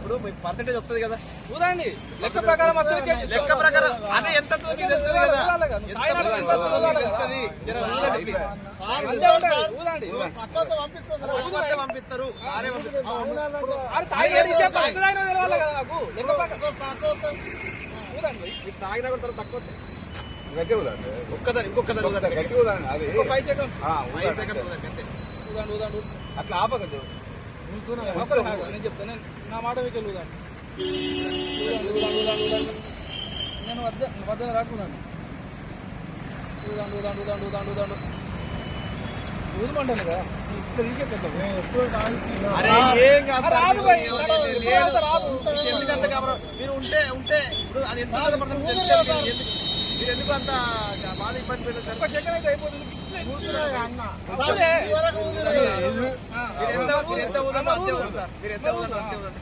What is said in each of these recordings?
ఇప్పుడు పర్సెంటేజ్ వస్తుంది కదా చూడండి లెక్క ప్రకారం అదే ఎంత పంపిస్తారు తాగినా కూడా తక్కువ అట్లా ఆపగదు నేను చెప్తాను నా మాట మీకు నేను వద్ద రాకున్నాను ఊదమంటాను కదా మీరు ఉంటే ఇప్పుడు అది ఎంత మీరు ఎందుకు అంత బాధ ఇబ్బంది పెడతారు? సెకండ్ అయితే అయిపోతుంది. మీరు ఎంత ఊదన్నా అంతే ఊదుతారు. మీరు ఎంత ఊదన్నా అంతే ఊదండి.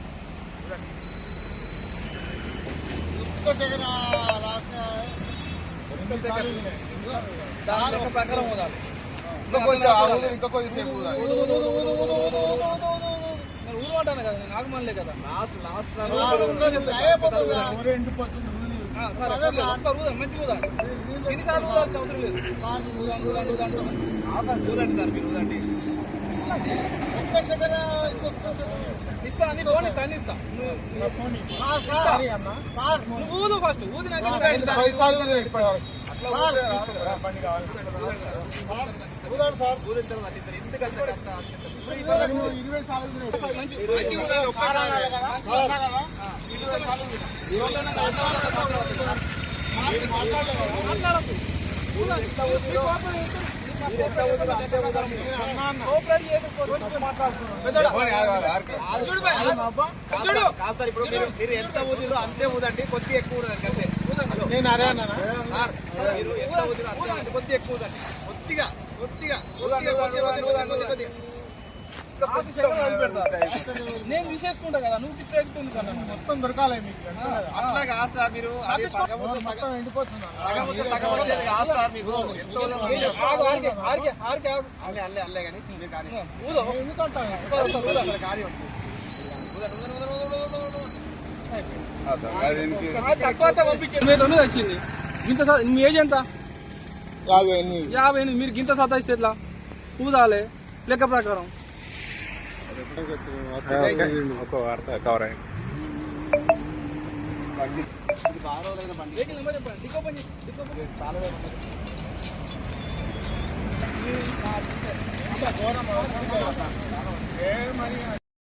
ప్రకారం ఊదాలి. ఊదమంటాను కదా నేను ఆగమనలే కదా. మంచి ఊదాలి. ఎన్నిసార్లు ఊదాల్సిన అవసరం లేదు. చూడండి సార్ మీరు ఊదండి. ఇస్తా అని ఫోన్ ఇస్తా అన్ని ఇస్తా. నువ్వు ఊదు ఫస్ట్ ఊదినాక ఇప్పుడు మీరు ఎంత ఊదిలో అంతే ఊదండి. కొద్దిగా ఎక్కువ ఊదండి అంతే. నేను అరే అన్నా మీరు ఎంత ఊదిలో అంతే కొద్దిగా ఎక్కువ ఊదండి. కొద్దిగా నేను విశేషకుంటా కదా నువ్వు పిచ్చి ఎక్కుతుంది కదా మొత్తం దొరకాలి మీకు. అట్లా కాదు సార్ మీరు మొత్తం ఎండిపోతున్నా అల్లే కానీ మీరు కానీ తక్కువ వచ్చింది. ఇంత మీ ఏజ్ ఎంత? 58. మీరు గింత సతాయిస్తే ఎట్లా ఊదాలి లెక్క ప్రకారం. ఒక వార్త కవర్ అయ్యింది. నెంబర్ చెప్పండి. దిక్కో పని